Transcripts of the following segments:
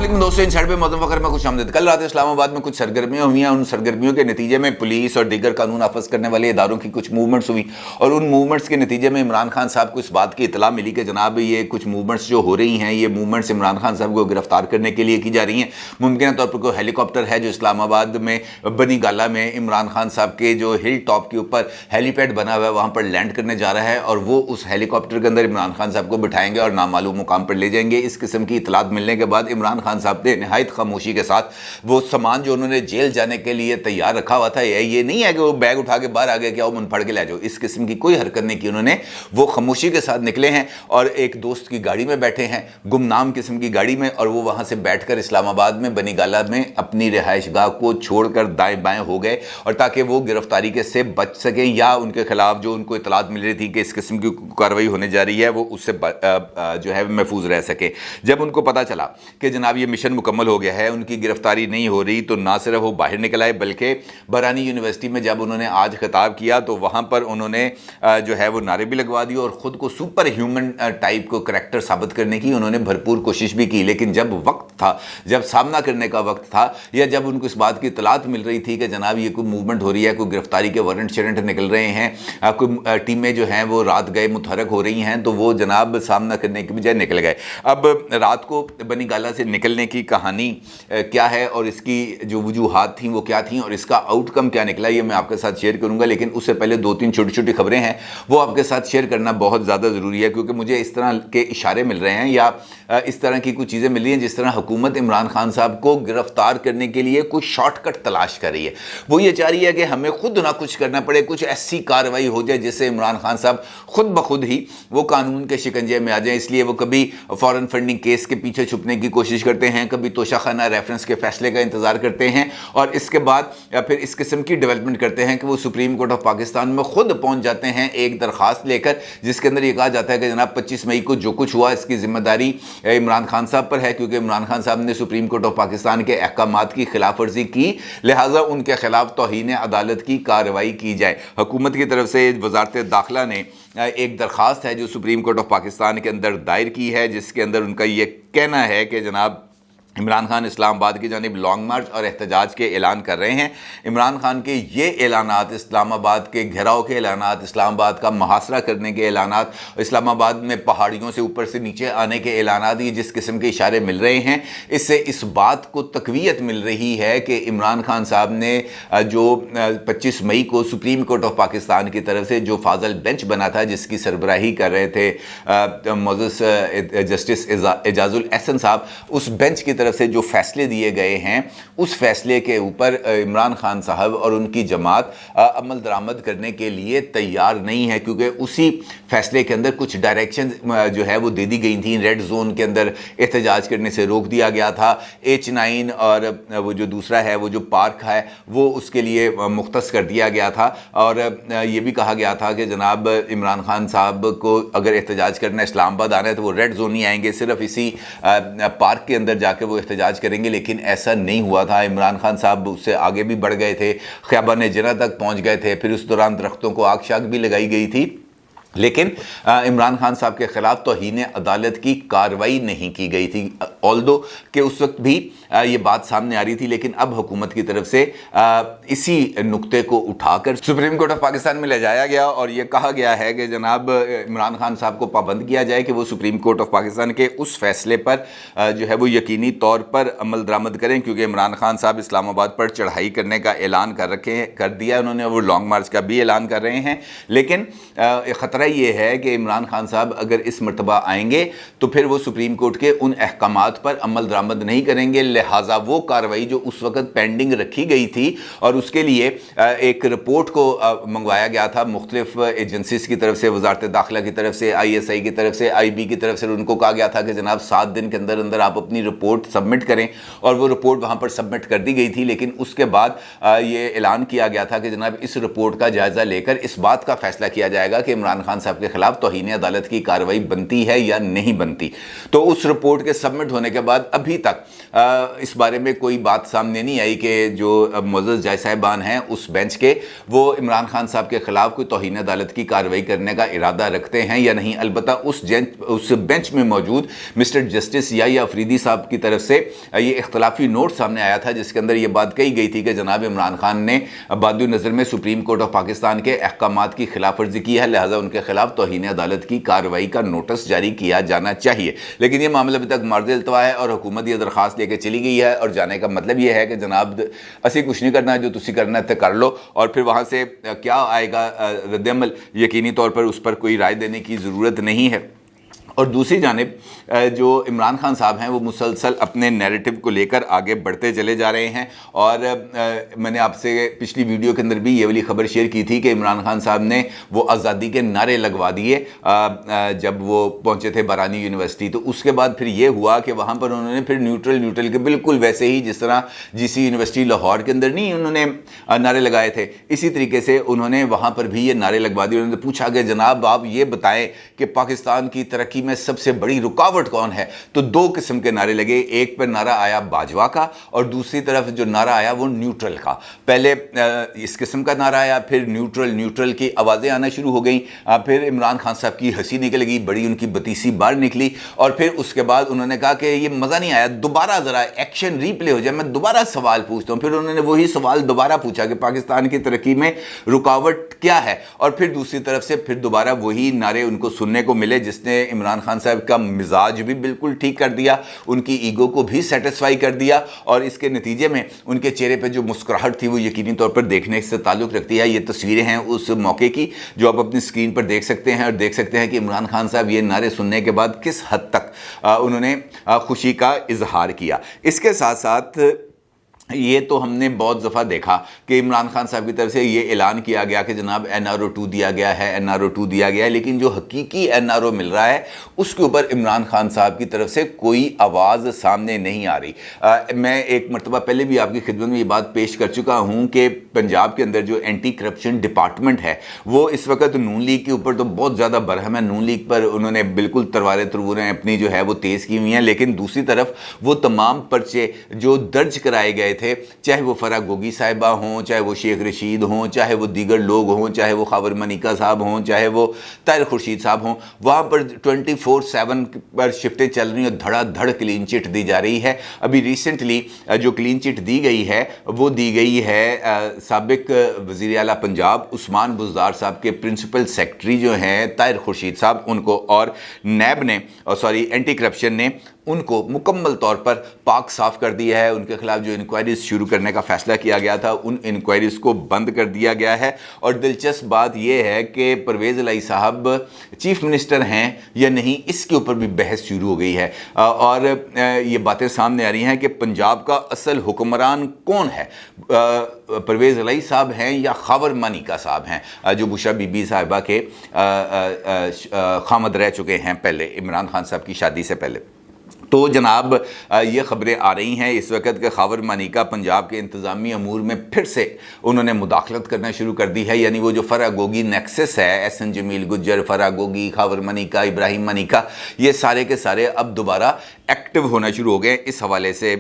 अस्सलाम दोस्तों, इन पे मौजूद वक्त में खुश आमदीद। कल रात इस्लामाबाद में कुछ सरगर्मियां हुई हैं। उन सरगर्मियों के नतीजे में पुलिस और दीगर कानून नाफज करने वाले इदारों की कुछ मूवमेंट्स हुई और उन मूवमेंट्स के नतीजे में इमरान खान साहब को इस बात की इतला मिली कि जनाब ये कुछ मूवमेंट्स जो हो रही हैं, ये मूवमेंट्स इमरान खान साहब को गिरफ्तार करने के लिए की जा रही हैं। मुमकिन तौर पर कोई हेलीकॉप्टर है जो इस्लामाबाद में बनी गाला में इमरान खान साहब के जो हिल टॉप के ऊपर हेलीपैड बना हुआ है वहाँ पर लैंड करने जा रहा है और वो उस हेलीकॉप्टर के अंदर इमरान खान साहब को बिठाएंगे और नामालूम मुकाम पर ले जाएंगे। इस किस्म की इतलात मिलने के बाद इमरान खान साहब ने निहायत खामोशी के साथ वो सामान जो उन्होंने जेल जाने के लिए तैयार रखा हुआ था, ये नहीं है कि वो बैग उठा के बाहर आ गए, क्या वो मुंह फाड़ के ले जाओ, इस किस्म की कोई हरकत नहीं की उन्होंने। वो खामोशी के साथ निकले हैं और एक दोस्त की गाड़ी में बैठे हैं, गुमनाम किस्म की गाड़ी में, और वो वहां से बैठकर इस्लामाबाद में बनी गाला में अपनी रिहाइशगाह को छोड़कर दाएं बाएं हो गए और ताकि वो गिरफ्तारी के से बच सके या उनके खिलाफ जो उनको इतलात मिल रही थी कि इस किस्म की कार्रवाई होने जा रही है वो उससे जो है महफूज रह सके। जब उनको पता चला कि जनाब ये मिशन मुकम्मल हो गया है, उनकी गिरफ्तारी नहीं हो रही, तो ना सिर्फ वो बाहर निकल आए बल्कि बरानी यूनिवर्सिटी में जब उन्होंने आज खिताब किया तो वहाँ पर उन्होंने जो है वो नारे भी लगवा दिए और ख़ुद को सुपर ह्यूमन टाइप को करैक्टर साबित करने की उन्होंने भरपूर कोशिश भी की। लेकिन जब वक्त था, जब सामना करने का वक्त था या जब उनको इस बात की इतलात मिल रही थी कि जनाब ये कोई मूवमेंट हो रही है, कोई गिरफ्तारी के वारंट शरंट निकल रहे हैं, कोई टीमें जो हैं वो रात गए मुतहरक हो रही हैं, तो वो जनाब सामना करने की बजाय निकल गए। अब रात को बनी गाला से निकलने की कहानी क्या है और इसकी जो वजूहात थी वो क्या थी और इसका आउटकम क्या निकला, ये मैं आपके साथ शेयर करूंगा। लेकिन उससे पहले दो तीन छोटी छोटी खबरें हैं वो आपके साथ शेयर करना बहुत ज़्यादा ज़रूरी है, क्योंकि मुझे इस तरह के इशारे मिल रहे हैं या इस तरह की कुछ चीज़ें मिल रही हैं जिस तरह हुकूमत इमरान खान साहब को गिरफ्तार करने के लिए कोई शॉर्टकट तलाश कर रही है। वो ये चाह रही है कि हमें खुद ना कुछ करना पड़े, कुछ ऐसी कार्रवाई हो जाए जिससे इमरान खान साहब खुद ब खुद ही वो कानून के शिकंजे में आ जाए। इसलिए वो कभी फॉरेन फंडिंग केस के पीछे छुपने की कोशिश करते हैं, कभी तोशाखाना रेफरेंस के फैसले का इंतजार करते हैं और इसके बाद फिर इस किस्म की डेवलपमेंट करते हैं कि वो सुप्रीम कोर्ट ऑफ पाकिस्तान में खुद पहुंच जाते हैं एक दरखास्त लेकर, जिसके अंदर ये कहा जाता है कि जनाब 25 मई को जो कुछ हुआ इसकी जिम्मेदारी इमरान खान साहब पर है, क्योंकि इमरान खान साहब ने सुप्रीम कोर्ट ऑफ पाकिस्तान के अहकामात की खिलाफ वर्जी की, लिहाजा उनके खिलाफ तौहीन अदालत की कार्रवाई की जाए। हुकूमत की तरफ से वजारत दाखिला ने एक दरखास्त है जो सुप्रीम कोर्ट ऑफ पाकिस्तान के अंदर दायर की है, जिसके अंदर उनका ये कहना है कि जनाब इमरान खान इस्लामाबाद की जानिब लॉन्ग मार्च और एहतजाज के ऐलान कर रहे हैं। इमरान खान के ये ऐलानात, इस्लामाबाद के घेराव के ऐलानात, इस्लामाबाद का मुहासरा करने के ऐलानात, इस्लामाबाद में पहाड़ियों से ऊपर से नीचे आने के ऐलानात, ये जिस किस्म के इशारे मिल रहे हैं इससे इस बात को तकवीयत मिल रही है कि इमरान खान साहब ने जो 25 मई को सुप्रीम कोर्ट ऑफ पाकिस्तान की तरफ से जो फाजल बेंच बना था जिसकी सरबराही कर रहे थे मोअज़्ज़ज़ जस्टिस एजाजुल एहसन साहब, उस बेंच की तरफ से जो फैसले दिए गए हैं उस फैसले के ऊपर इमरान खान साहब और उनकी जमात अमल दरामद करने के लिए तैयार नहीं है, क्योंकि उसी फैसले के अंदर कुछ डायरेक्शन जो है वो दे दी गई थी। रेड जोन के अंदर एहतजाज करने से रोक दिया गया था, H9 और वो जो दूसरा है वो जो पार्क है वो उसके लिए मुख्तस कर दिया गया था और ये भी कहा गया था कि जनाब इमरान खान साहब को अगर एहतजाज करना इस्लामाबाद आना है तो वो रेड जोन नहीं आएंगे, सिर्फ इसी पार्क के अंदर जाकर वो एहतजाज करेंगे। लेकिन ऐसा नहीं हुआ था, इमरान खान साहब उससे आगे भी बढ़ गए थे, ख़ियाबान जिना तक पहुंच गए थे, फिर उस दौरान दरख्तों को आग शाग भी लगाई गई थी, लेकिन इमरान खान साहब के खिलाफ तौहीन अदालत की कार्रवाई नहीं की गई थी। ऑल्दो कि उस वक्त भी ये बात सामने आ रही थी, लेकिन अब हुकूमत की तरफ से इसी नुक्ते को उठाकर सुप्रीम कोर्ट ऑफ पाकिस्तान में ले जाया गया और ये कहा गया है कि जनाब इमरान खान साहब को पाबंद किया जाए कि वो सुप्रीम कोर्ट ऑफ पाकिस्तान के उस फैसले पर जो है वो यकीनी तौर पर अमल दरामद करें, क्योंकि इमरान खान साहब इस्लामाबाद पर चढ़ाई करने का ऐलान कर दिया उन्होंने, वो लॉन्ग मार्च का भी ऐलान कर रहे हैं। लेकिन ख़तरा ये है कि इमरान खान साहब अगर इस मरतबा आएंगे तो फिर वो सुप्रीम कोर्ट के उन अहकामात पर अमल दरामद नहीं करेंगे, लिहाजा वो कार्रवाई जो उस वक्त पेंडिंग रखी गई थी और उसके लिए एक रिपोर्ट को मंगवाया गया था मुख्तलिफ एजेंसीज की तरफ से, वजारत दाखिला की तरफ से, ISI की तरफ से, IB की तरफ से, उनको कहा गया था कि जनाब 7 दिन के अंदर अंदर आप अपनी रिपोर्ट सबमिट करें और वो रिपोर्ट वहाँ पर सबमिट कर दी गई थी। लेकिन उसके बाद ये ऐलान किया गया था कि जनाब इस रिपोर्ट का जायज़ा लेकर इस बात का फैसला किया जाएगा कि इमरान خان صاحب کے خلاف توہین عدالت کی کارروائی بنتی ہے یا نہیں بنتی. تو اس رپورٹ کے سبمٹ ہونے کے بعد ابھی تک اس بارے میں کوئی بات سامنے نہیں آئی کہ جو معزز جج صاحبان ہیں اس بینچ کے وہ عمران خان صاحب کے خلاف کوئی توہین عدالت کی کارروائی کرنے کا ارادہ رکھتے ہیں یا نہیں. البتہ اس بینچ میں موجود مسٹر جسٹس یحییٰ افریدی صاحب کی طرف سے یہ اختلافی نوٹ سامنے آیا تھا جس کے اندر یہ بات کہی گئی تھی کہ جناب عمران خان نے باد نظر میں سپریم کورٹ آف پاکستان کے احکامات کی خلاف ورزی کی ہے، لہٰذا ان کے خلاف توہین عدالت کی کارروائی کا نوٹس جاری کیا جانا چاہیے. لیکن یہ معاملہ ابھی تک مارز التوا ہے اور حکومت یہ درخواست لے کے چلی گئی ہے، اور جانے کا مطلب یہ ہے کہ جناب اسی کچھ نہیں کرنا، جو تسی کرنا ہے کر لو، اور پھر وہاں سے کیا آئے گا رد عمل یقینی طور پر اس پر کوئی رائے دینے کی ضرورت نہیں ہے. اور دوسری جانب جو عمران خان صاحب ہیں وہ مسلسل اپنے نیریٹو کو لے کر آگے بڑھتے چلے جا رہے ہیں. اور میں نے آپ سے پچھلی ویڈیو کے اندر بھی یہ والی خبر شیئر کی تھی کہ عمران خان صاحب نے وہ آزادی کے نعرے لگوا دیے جب وہ پہنچے تھے بارانی یونیورسٹی. تو اس کے بعد پھر یہ ہوا کہ وہاں پر انہوں نے پھر نیوٹرل کے بالکل ویسے ہی جس طرح جی سی یونیورسٹی لاہور کے اندر نہیں انہوں نے نعرے لگائے تھے، اسی طریقے سے انہوں نے وہاں پر بھی یہ نعرے لگوا دیے. انہوں نے پوچھا کہ جناب آپ یہ بتائیں کہ پاکستان کی ترقی میں سب سے بڑی رکاوٹ کون ہے؟ تو دو قسم کے نعرے لگے. ایک پر نعرہ آیا باجوہ کا اور دوسری طرف جو نعرہ آیا وہ نیوٹرل کا. پہلے اس قسم کا نعرہ آیا، پھر نیوٹرل کی آوازیں آنا شروع ہو گئیں، پھر عمران خان صاحب کی ہنسی نکل گئی، بڑی ان کی بتیسی باہر نکلی، اور پھر اس کے بعد انہوں نے کہا کہ یہ مزہ نہیں آیا، دوبارہ ذرا ایکشن ریپلے ہو جائے، میں دوبارہ سوال پوچھتا ہوں. پھر انہوں نے وہی سوال دوبارہ پوچھا کہ پاکستان کی ترقی میں رکاوٹ کیا ہے، اور پھر دوسری طرف سے پھر دوبارہ وہی نعرے ان کو سننے کو ملے جس نے عمران خان صاحب کا مزاج بھی بالکل ٹھیک کر دیا، ان کی ایگو کو بھی سیٹسفائی کر دیا، اور اس کے نتیجے میں ان کے چہرے پہ جو مسکراہٹ تھی وہ یقینی طور پر دیکھنے سے تعلق رکھتی ہے. یہ تصویریں ہیں اس موقع کی جو آپ اپنی اسکرین پر دیکھ سکتے ہیں، اور دیکھ سکتے ہیں کہ عمران خان صاحب یہ نعرے سننے کے بعد کس حد تک انہوں نے خوشی کا اظہار کیا. اس کے ساتھ ساتھ یہ تو ہم نے بہت دفعہ دیکھا کہ عمران خان صاحب کی طرف سے یہ اعلان کیا گیا کہ جناب NRO2 دیا گیا ہے، لیکن جو حقیقی NRO مل رہا ہے اس کے اوپر عمران خان صاحب کی طرف سے کوئی آواز سامنے نہیں آ رہی. میں ایک مرتبہ پہلے بھی آپ کی خدمت میں یہ بات پیش کر چکا ہوں کہ پنجاب کے اندر جو اینٹی کرپشن ڈپارٹمنٹ ہے وہ اس وقت نون لیگ کے اوپر تو بہت زیادہ برہم ہے. نون لیگ پر انہوں نے بالکل ترووریں اپنی جو ہے وہ تیز کی ہوئی ہیں، لیکن دوسری طرف وہ تمام پرچے جو درج کرائے گئے تھے، چاہے وہ فرح گوگی صاحبہ ہوں، چاہے وہ شیخ رشید ہوں، چاہے وہ دیگر لوگ ہوں، چاہے وہ خاور منیکا صاحب ہوں، چاہے وہ طاہر خورشید صاحب ہوں، وہاں پر 24/7 پر شفٹیں چل رہی ہیں اور دھڑا دھڑ کلین چٹ دی جا رہی ہے. ابھی ریسنٹلی جو کلین چٹ دی گئی ہے وہ دی گئی ہے سابق وزیر اعلیٰ پنجاب عثمان بزدار صاحب کے پرنسپل سیکرٹری جو ہیں طاہر خورشید صاحب، ان کو، اور نیب نے اینٹی کرپشن نے ان کو مکمل طور پر پاک صاف کر دیا ہے. ان کے خلاف جو انکوائریز شروع کرنے کا فیصلہ کیا گیا تھا ان انکوائریز کو بند کر دیا گیا ہے. اور دلچسپ بات یہ ہے کہ پرویز الہی صاحب چیف منسٹر ہیں یا نہیں اس کے اوپر بھی بحث شروع ہو گئی ہے، اور یہ باتیں سامنے آ رہی ہیں کہ پنجاب کا اصل حکمران کون ہے، پرویز الہی صاحب ہیں یا خاور منیکا صاحب ہیں جو بشرا بی بی صاحبہ کے خامد رہ چکے ہیں پہلے عمران خان صاحب کی شادی سے پہلے. تو جناب یہ خبریں آ رہی ہیں اس وقت کہ خاور منیکا پنجاب کے انتظامی امور میں پھر سے انہوں نے مداخلت کرنا شروع کر دی ہے. یعنی وہ جو فرح گوگی نیکسس ہے، ایس این جمیل گجر، فرح گوگی، خاور منیکا، ابراہیم منیکا، یہ سارے کے سارے اب دوبارہ ایکٹیو ہونا شروع ہو گئے. اس حوالے سے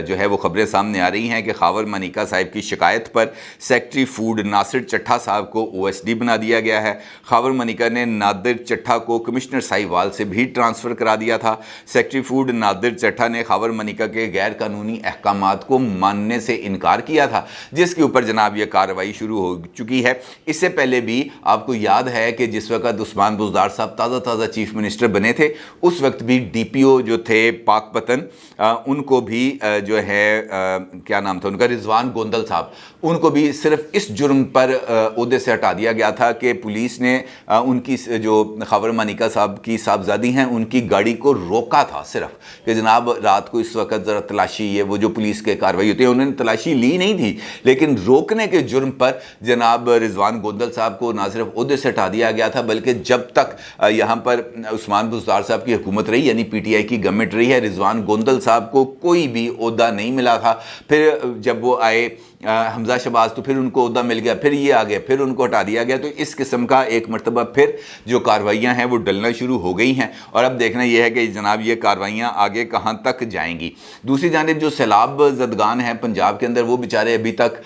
جو ہے وہ خبریں سامنے آ رہی ہیں کہ خاور منیکا صاحب کی شکایت پر سیکٹری فوڈ ناصر چٹھا صاحب کو OSD بنا دیا گیا ہے. خاور منیکا نے نادر چٹھا کو کمشنر ساہیوال سے بھی ٹرانسفر کرا دیا تھا. سیکٹری فوڈ نادر چٹھا نے خاور منیکا کے غیر قانونی احکامات کو ماننے سے انکار کیا تھا، جس کے اوپر جناب یہ کارروائی شروع ہو چکی ہے. اس سے پہلے بھی آپ کو یاد ہے کہ جس وقت عثمان بزدار صاحب تازہ چیف منسٹر بنے تھے اس وقت بھی DPO جو تھے پاک پتن، ان کو بھی جو ہے کیا نام تھا ان کا، رضوان گوندل صاحب، ان کو بھی صرف اس جرم پر عہدے سے ہٹا دیا گیا تھا کہ پولیس نے ان کی جو خاور منیکا صاحب کی صاحبزادی ہیں ان کی گاڑی کو روکا تھا صرف، तरफ कि जनाब रात को इस वक्त ज़रा तलाशी, ये वो जो पुलिस के कार्रवाई होती है, उन्होंने तलाशी ली नहीं थी, लेकिन रोकने के जुर्म पर जनाब रिजवान गोंदल साहब को ना सिर्फ ओहदे से हटा दिया गया था, बल्कि जब तक यहाँ पर उस्मान बुज़दार साहब की हुकूमत रही, यानी PTI की गवर्नमेंट रही है, रिजवान गोंदल साहब को कोई भी ओहदा नहीं मिला था। फिर जब वो आए हमजा शहबाज, तो फिर उनको ओहदा मिल गया, फिर ये आ गया, फिर उनको हटा दिया गया। तो इस किस्म का एक मरतबा फिर जो कार्रवाइयाँ हैं वो डलना शुरू हो गई हैं, और अब देखना यह है कि जनाब ये कार्रवाइयाँ आगे कहाँ तक जाएंगी। दूसरी जानिब जो सैलाब ज़दगान हैं पंजाब के अंदर, वो बेचारे अभी तक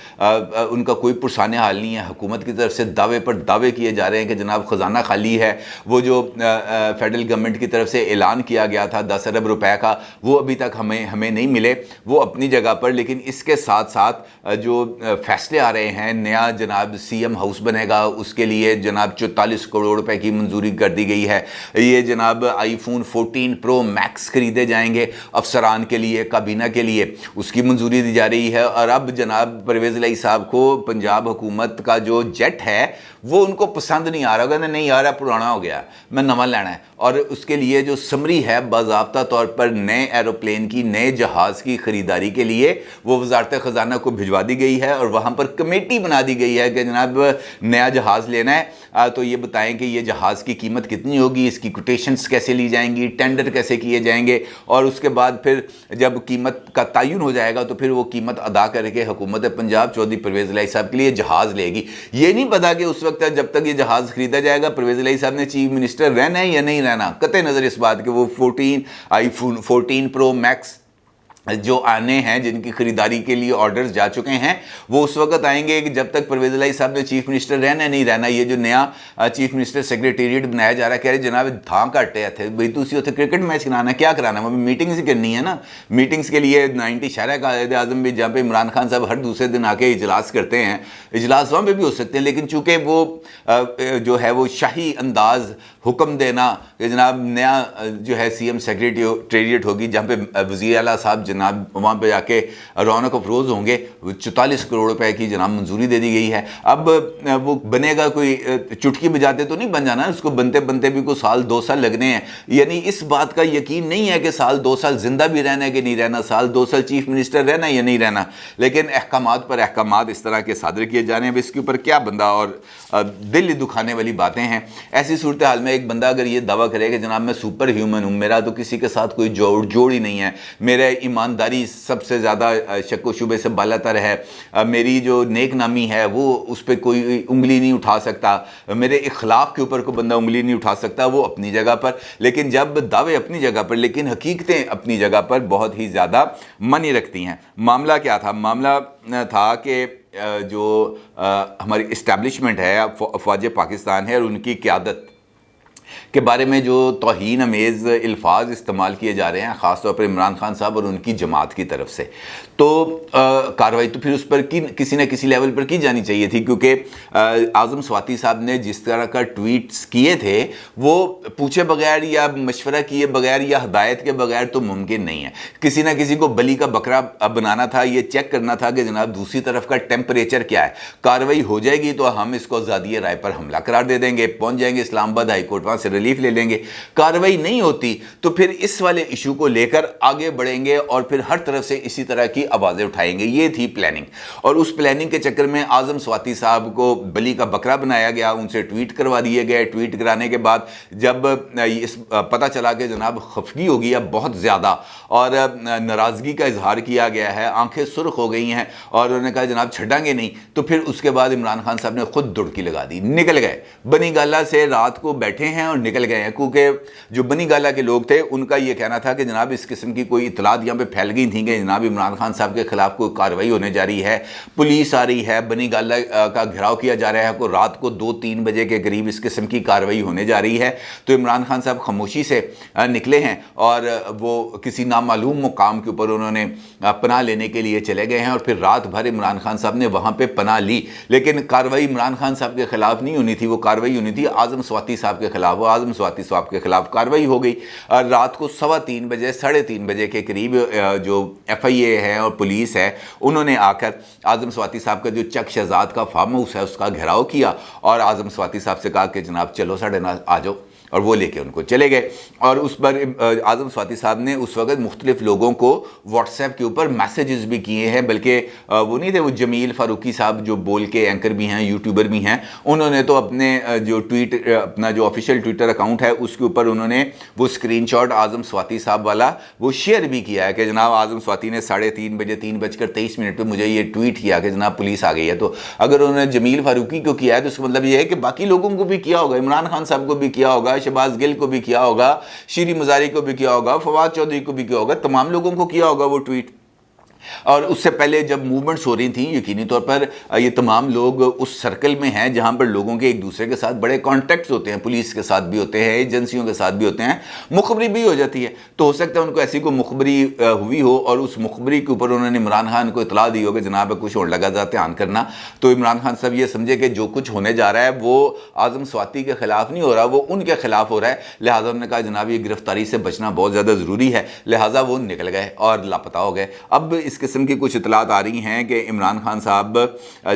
उनका कोई पुरसाने हाल नहीं है। हुकूमत की तरफ से दावे पर दावे किए जा रहे हैं कि जनाब ख़जाना खाली है। वो जो फेडरल गवर्नमेंट की तरफ से ऐलान किया गया था 10 अरब रुपए का, वो अभी तक हमें नहीं मिले, वो अपनी जगह पर। लेकिन इसके साथ साथ जो फैसले आ रहे हैं, नया जनाब CM हाउस बनेगा, उसके लिए जनाब 44 करोड़ रुपए की मंजूरी कर दी गई है। ये जनाब iPhone 14 Pro Max खरीदे जाएंगे अफसरान के लिए, काबीना के लिए, उसकी मंजूरी दी जा रही है। और अब जनाब परवेज़ इलाही साहब को पंजाब हुकूमत का जो जेट है वो उनको पसंद नहीं आ रहा, कहते नहीं आ रहा, पुराना हो गया, मैं नवा लेना है। और उसके लिए जो समरी है बाज़ाब्ता तौर पर नए एरोप्लेन की, नए जहाज़ की ख़रीदारी के लिए वो वज़ारत ख़जाना को भिजवा दी गई है, और वहाँ पर कमेटी बना दी गई है कि जनाब नया जहाज़ लेना है तो ये बताएं कि ये जहाज़ की कीमत कितनी होगी, इसकी कोटेशंस कैसे ली जाएंगी, टेंडर कैसे किए जाएंगे, और उसके बाद फिर जब कीमत का तयन हो जाएगा तो फिर वो कीमत अदा करके हुकूमत पंजाब चौधरी परवेज़ इलाही साहब के लिए जहाज़ लेगी। ये नहीं पता कि उस वक्त जब तक ये जहाज़ खरीदा जाएगा परवेज़ इलाही साहब ने चीफ मिनिस्टर रहना है या नहीं रहना, कतई नज़र इस बात कि वो iPhone 14 Pro Max जो आने हैं, जिनकी खरीदारी के लिए ऑर्डर्स जा चुके हैं, वो उस वक्त आएंगे कि जब तक परवेज़ इलाही साहब ने चीफ मिनिस्टर रहना नहीं रहना। ये जो नया चीफ मिनिस्टर सेक्रेटेरिएट बनाया जा रहा है, कह रहे जनाब धां घट्टे थे भाई, तुसी उत्थे क्रिकेट मैच कराना, क्या कराना, वो मीटिंग्स ही करनी है ना। मीटिंग्स के लिए 90 शहर कायद आज़म भी, जहाँ पे इमरान खान साहब हर दूसरे दिन आके इजलास करते हैं, इजलास वहाँ पर भी हो सकते हैं, लेकिन चूँकि वो जो है वो शाही अंदाज हुक्म देना कि जनाब नया जो है CM सेक्रेटेरिएट होगी, जहाँ पे वज़ीर आला साहब जनाब वहाँ पे जाके रौनक अफरोज़ होंगे, 44 करोड़ रुपए की जनाब मंजूरी दे दी गई है। अब वो बनेगा, कोई चुटकी बजाते तो नहीं बन जाना, उसको बनते बनते भी कोई साल 2 साल लगने हैं। यानी इस बात का यकीन नहीं है कि साल 2 साल जिंदा भी रहना है कि नहीं रहना, साल 2 साल चीफ मिनिस्टर रहना या नहीं रहना, लेकिन अहकामात पर अहकामात इस तरह के सादर किए जा रहे हैं। इसके ऊपर क्या बंदा, और दिल दुखाने वाली बातें हैं। ऐसी सूरत हाल में एक बंदा अगर ये दावा करे कि जनाब मैं सुपर ह्यूमन हूँ, मेरा तो किसी के साथ कोई जोड़ ही नहीं है, मेरे ईमानदारी सबसे ज़्यादा शक व शुबे से बालातर है, मेरी जो नेक नामी है वो उस पर कोई उंगली नहीं उठा सकता, मेरे इखलाक के ऊपर कोई बंदा उंगली नहीं उठा सकता, वो अपनी जगह पर। लेकिन जब दावे अपनी जगह पर, लेकिन हकीकतें अपनी जगह पर बहुत ही ज़्यादा मानी रखती हैं। मामला क्या था? मामला था कि जो हमारी इस्टेब्लिशमेंट है, फ़ौज पाकिस्तान है, और उनकी क़यादत के बारे में जो तौहीन अमेज़ अल्फाज इस्तेमाल किए जा रहे हैं, ख़ास तौर पर इमरान खान साहब और उनकी जमात की तरफ से, तो कार्रवाई तो फिर उस पर किसी न किसी लेवल पर की जानी चाहिए थी, क्योंकि आज़म स्वाति साहब ने जिस तरह का ट्वीट्स किए थे वो पूछे बगैर या मशवरा किए बगैर या हदायत के बगैर तो मुमकिन नहीं है। किसी न किसी को बली का बकरा बनाना था, ये चेक करना था कि जनाब दूसरी तरफ का टेम्परेचर क्या है। कार्रवाई हो जाएगी तो हम इसको आज़ादी राय पर हमला करार दे देंगे, पहुँच जाएंगे इस्लामाबाद हाई कोर्ट, वहाँ से रिलीफ ले लेंगे। कार्रवाई नहीं होती तो फिर इस वाले इशू को लेकर आगे बढ़ेंगे और फिर हर तरफ से इसी तरह की आवाज़ें उठाएंगे। ये थी प्लानिंग, और उस प्लानिंग के चक्कर में आज़म स्वाति साहब को बली का बकरा बनाया गया, उनसे ट्वीट करवा दिए गए। ट्वीट कराने के बाद जब इस पता चला कि जनाब खफगी हो गई है बहुत ज़्यादा और नाराज़गी का इजहार किया गया है, आंखें सुर्ख हो गई हैं और उन्होंने कहा जनाब छड़ांगे नहीं, तो फिर उसके बाद इमरान खान साहब ने खुद दुड़की लगा दी, निकल गए। बनी गाला से रात को बैठे हैं और निकल गए हैं, क्योंकि जो बनी गाला के लोग थे उनका ये कहना था कि जनाब इस किस्म की कोई इतलात यहाँ पे फैल गई थी कि जनाब इमरान खान साहब के खिलाफ कोई कार्रवाई होने जा रही है, पुलिस आ रही है, बनी गाला का घेराव किया जा रहा है, को रात को 2-3 बजे के करीब इस किस्म की कार्रवाई होने जा रही है। तो इमरान खान साहब खामोशी से निकले हैं और वो किसी नामालूम मुकाम के ऊपर उन्होंने पनाह लेने के लिए चले गए हैं और फिर रात भर इमरान खान साहब ने वहाँ पे पनाह ली। लेकिन कार्रवाई इमरान खान साहब के खिलाफ नहीं होनी थी, वो कार्रवाई होनी थी आज़म स्वाति साहब के खिलाफ। वो आज़म स्वाति साहब के खिलाफ कार्रवाई हो गई। रात को 3:15 बजे 3:30 बजे के करीब जो FIA है और पुलिस है उन्होंने आकर आज़म स्वाति साहब का जो चक शहजाद का फार्म हाउस है उसका घेराव किया और आज़म स्वाति साहब से कहा कि जनाब चलो साढ़े नाल आ जाओ। اور وہ لے کے ان کو چلے گئے، اور اس پر اعظم سواتی صاحب نے اس وقت مختلف لوگوں کو واٹس ایپ کے اوپر میسیجز بھی کیے ہیں، بلکہ وہ نہیں تھے وہ جمیل فاروقی صاحب جو بول کے اینکر بھی ہیں، یوٹیوبر بھی ہیں، انہوں نے تو اپنے جو ٹویٹ اپنا جو آفیشیل ٹویٹر اکاؤنٹ ہے اس کے اوپر انہوں نے وہ اسکرین شاٹ اعظم سواتی صاحب والا وہ شیئر بھی کیا ہے کہ جناب اعظم سواتی نے 3:30 بجے 3:23 پہ مجھے یہ ٹویٹ کیا کہ جناب پولیس آ گئی ہے۔ تو اگر انہوں نے جمیل فاروقی کو کیا ہے تو اس کا مطلب یہ ہے کہ باقی لوگوں کو بھی کیا ہوگا، عمران خان صاحب کو بھی کیا ہوگا، شہباز گل کو بھی کیا ہوگا، شیری مزاری کو بھی کیا ہوگا، فواد چودھری کو بھی کیا ہوگا، تمام لوگوں کو کیا ہوگا وہ ٹویٹ۔ اور اس سے پہلے جب موومنٹس ہو رہی تھیں یقینی طور پر یہ تمام لوگ اس سرکل میں ہیں جہاں پر لوگوں کے ایک دوسرے کے ساتھ بڑے کانٹیکٹس ہوتے ہیں، پولیس کے ساتھ بھی ہوتے ہیں، ایجنسیوں کے ساتھ بھی ہوتے ہیں، مخبری بھی ہو جاتی ہے، تو ہو سکتا ہے ان کو ایسی کوئی مخبری ہوئی ہو اور اس مخبری کے اوپر انہوں نے عمران خان کو اطلاع دی ہو کہ جناب کچھ اور لگا جاتے ہیں کر کرنا، تو عمران خان صاحب یہ سمجھے کہ جو کچھ ہونے جا رہا ہے وہ اعظم سواتی کے خلاف نہیں ہو رہا، وہ ان کے خلاف ہو رہا ہے، لہٰذا انہوں نے کہا جناب یہ گرفتاری سے بچنا بہت زیادہ ضروری ہے، لہٰذا وہ نکل گئے اور لاپتہ ہو گئے۔ اب اس قسم کی کچھ اطلاعات آ رہی ہیں کہ عمران خان صاحب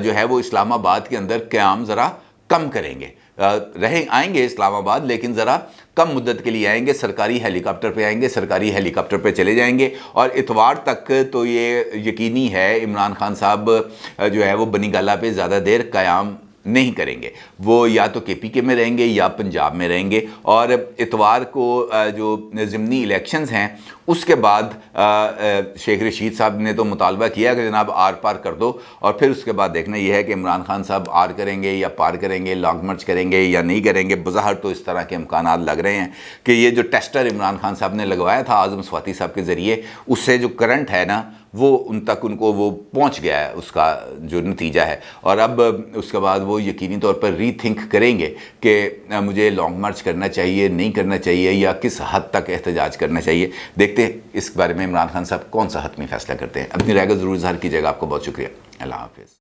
جو ہے وہ اسلام آباد کے اندر قیام ذرا کم کریں گے، آئیں گے اسلام آباد لیکن ذرا کم مدت کے لیے آئیں گے، سرکاری ہیلی کاپٹر پہ آئیں گے، سرکاری ہیلی کاپٹر پہ چلے جائیں گے، اور اتوار تک تو یہ یقینی ہے عمران خان صاحب جو ہے وہ بنی گالہ پہ زیادہ دیر قیام نہیں کریں گے، وہ یا تو کے پی کے میں رہیں گے یا پنجاب میں رہیں گے، اور اتوار کو جو ضمنی الیکشنز ہیں اس کے بعد شیخ رشید صاحب نے تو مطالبہ کیا کہ جناب آر پار کر دو، اور پھر اس کے بعد دیکھنا یہ ہے کہ عمران خان صاحب آر کریں گے یا پار کریں گے، لانگ مارچ کریں گے یا نہیں کریں گے۔ بظاہر تو اس طرح کے امکانات لگ رہے ہیں کہ یہ جو ٹیسٹر عمران خان صاحب نے لگوایا تھا اعظم سواتی صاحب کے ذریعے، اس سے جو کرنٹ ہے نا وہ ان تک ان کو وہ پہنچ گیا ہے، اس کا جو نتیجہ ہے، اور اب اس کے بعد وہ یقینی طور پر ری تھنک کریں گے کہ مجھے لانگ مارچ کرنا چاہیے نہیں کرنا چاہیے یا کس حد تک احتجاج کرنا چاہیے۔ دیکھتے ہیں اس بارے میں عمران خان صاحب کون سا حتمی فیصلہ کرتے ہیں۔ اپنی رائے کا ضرور اظہار کیجیے گا۔ آپ کو بہت شکریہ۔ اللہ حافظ۔